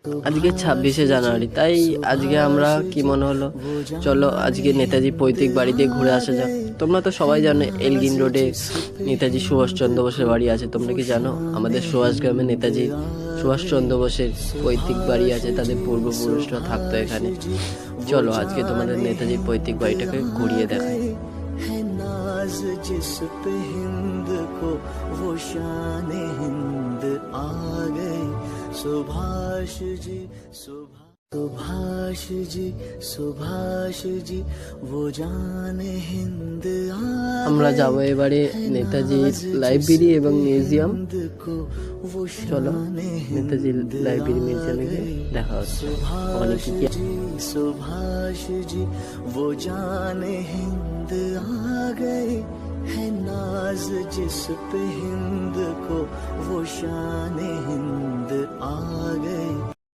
আজকে 26শে জানুয়ারি, তাই আজকে আমরা কি মনে হলো চলো আজকে নেতাজি পৈতৃক বাড়িতে ঘুরে আসা যাক। তোমরা তো সবাই জানো এলগিন রোডে নেতাজি সুভাষচন্দ্র বোসের বাড়ি আছে। তোমরা কি জানো আমাদের সুভাষ গ্রামে নেতাজি সুভাষচন্দ্র বোসের পৈতৃক বাড়ি আছে, তাদের পূর্বপুরুষরা থাকতো এখানে। চলো আজকে তোমাদের নেতাজির পৈতৃক বাড়িটাকে ঘুরিয়ে দেখাই। जिस पे हिंद को वो शान हिंद आ गई। सुभाष जी सुभाष जी सुभाष जी वो जान हिंद आ गई। আমরা যাবো এবারে নেতাজির লাইব্রেরি এবং মিউজিয়াম। চলো নেতাজির লাইব্রেরি মিউজিয়ামে গিয়ে দেখা হচ্ছে ওখানে কি কি। सुभाष जी वो जान हिंद आ गई है नाज जिस पे हिंद को वो शान हिंद आ गई।